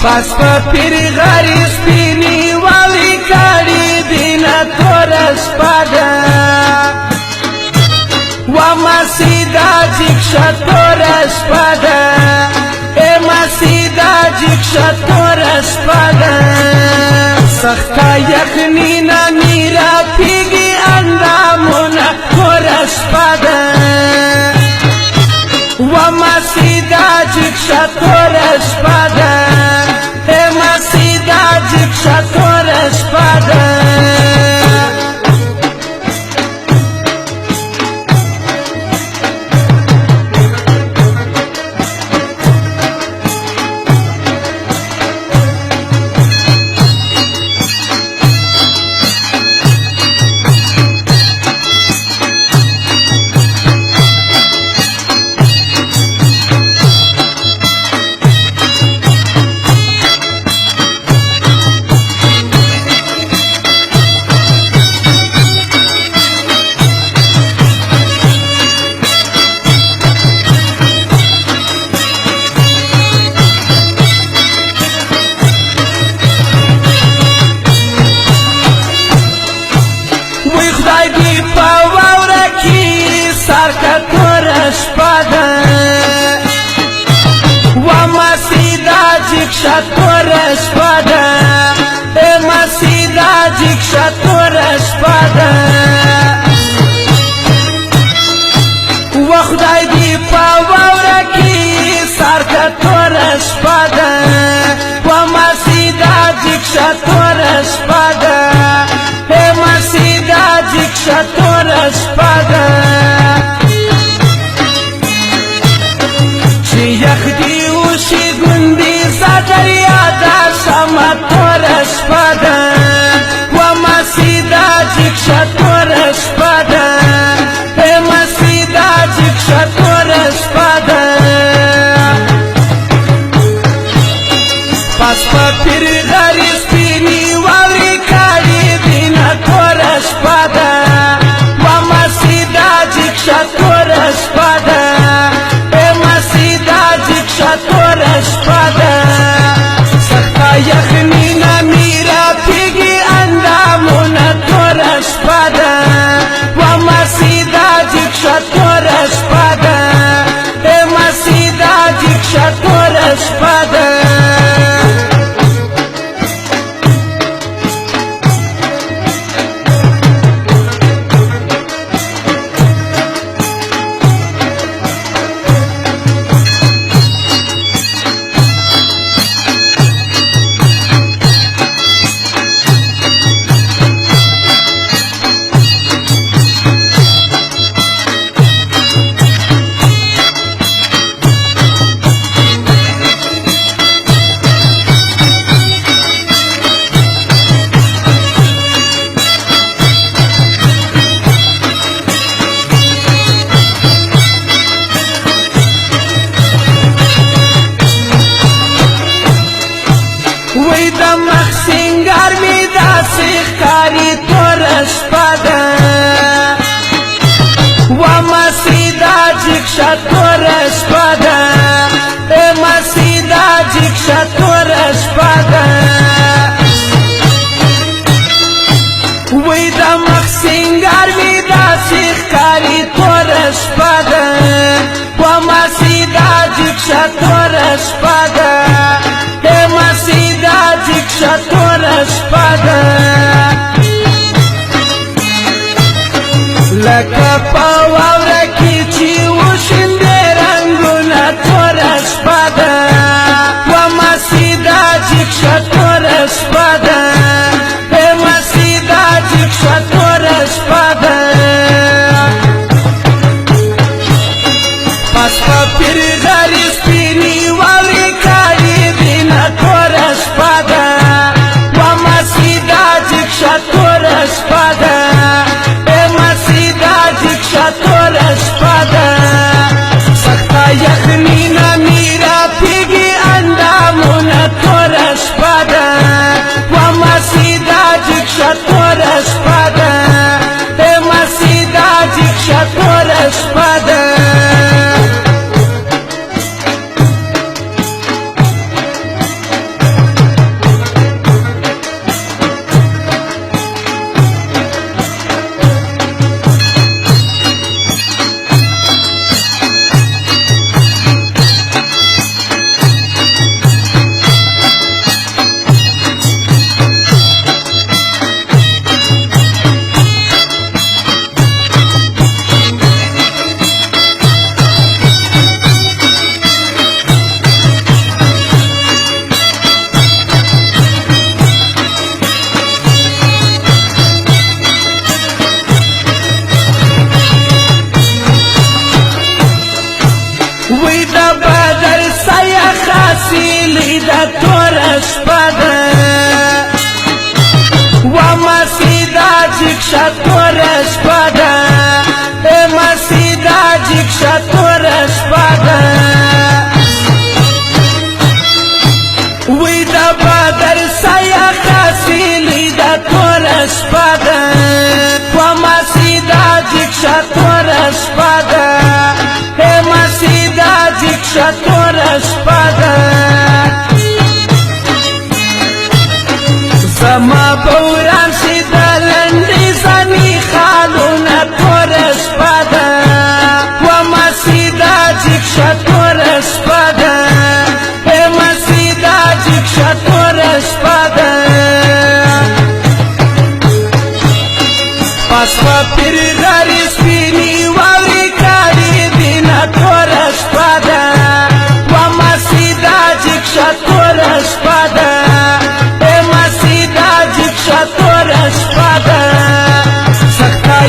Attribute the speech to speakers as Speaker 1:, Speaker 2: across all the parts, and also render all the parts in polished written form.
Speaker 1: پس په پیر غری سپینی والی کاری دینا تور شپادا و مسیدا جکشا تور شپادا ای مسیدا جکشا تور شپادا سختا یخنینا میرا پیگی اندامونا تور شپادا و مسیدا جکشا تور شپادا ای مسیدا جکشا تور شپادا جکشا تور شپادا ای مسیدا جکشا تور شپادا و خدای دی پا وورا کی سر کا تور شپادا و مسیدا جکشا تور شپادا ای مسیدا جکشا تور شپادا چی یخ دی اوشی گندی دریادا سما تور شپادا و مسیدا جکشا تور شپادا ای مسیدا جکشا تور شپادا پس پا پیر غری سپینی والی کاری دینا تور شپادا و مسیدا جکشا تور شپادا ای مسیدا جکشا تور شپادا یخنینا میرا پیگی اندامونا تور شپادا و مسیدا جکشا تور شپادا ای مسیدا جکشا تور شپادا وی دا مخ سنگار می دا سیخکاری تور شپادا و مسیدا جکشا تور شپادا ای مسیدا جکشا تور شپادا وی دا مخ سنگار می دا سیخکاری تور شپادا و مسیدا جکشا تور شپادا ای مسیدا جکشا تور شپادا لکه پا واورا کی چی وشنده رنگونا تور شپادا و مسیدا جکشا تور شپادا ای مسیدا جکشا تور شپادا پس پا پیر غری سپینی والی کاری دینا تور شپادا و مسیدا جکشا تور شپادا ای مسیدا جکشا تور شپادا سختا یخنینا میرا پیگی اندامونا تور شپادا و مسیدا تور شپدا و مسیدا جکشا تور شپدا مسیدا جکشا تور شپدا وی دا بدر سیا خاصیلی دا تور شپدا و مسیدا جکشا تور شپدا مسیدا جکشا تور شپدا زما بوران شي د لنډې زنې خالونه توره شپه ده ومسیدا جکشه توره شپه ده مسیدا جکشه توره شپه ده پس په پیر غري سپینې واورې کاړي دینه توره شپه ده ومسیدا جکشه توره شپه ده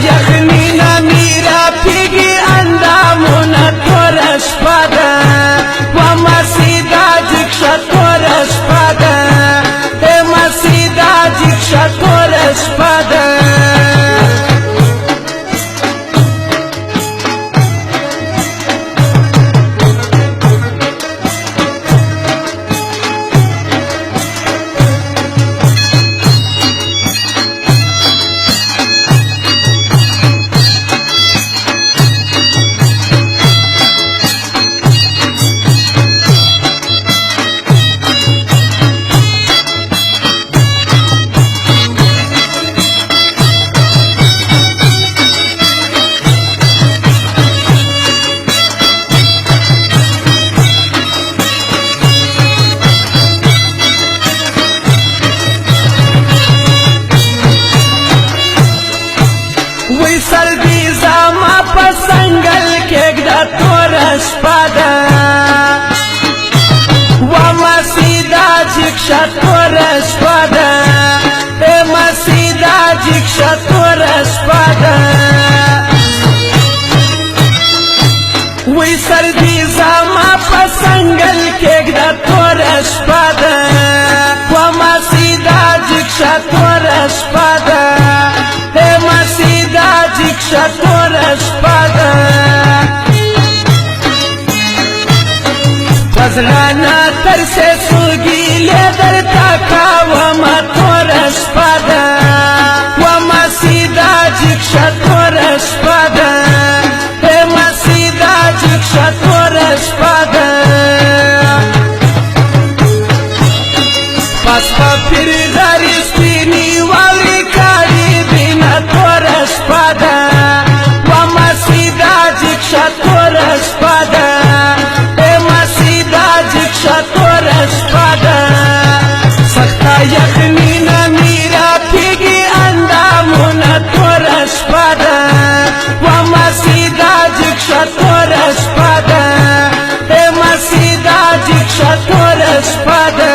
Speaker 1: یخنینا میرا پیگی اندامونا تورش پادا و مسیدا جکشا تورش پادا مسیدا جکشا تورش پادا سلبی زما پسنگل کېږده توره شپه ده ومسیدا جکشه توره شپه ده مسیدا جکشه توره شپه ده وی سلبی زما پسنگل کېږده توره شپه ده ومسیدا جکشه توره شپه ده مسیدا جکشه توره شپه ده پزړه تر سوګي لیدر تا کومه توره شپه ده ومسیدا جکشه توره شپه ده مسیدا جکشه توره شپه ده پس په پیر غري سپینې واورې کاړي دینه توره شپه ده ومسیدا جکشه توره شپه ده مسیدا جکشه توره شپه ده سخته یخنینا میرا پیګي اندامونه توره شپه ده ومسیدا جکشه توره شپه ده مسیدا جکشه توره شپه ده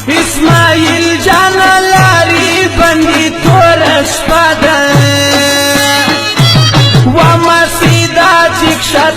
Speaker 1: اسماعیل جان لاری بندی توره شپه ده ومسیدا جکشه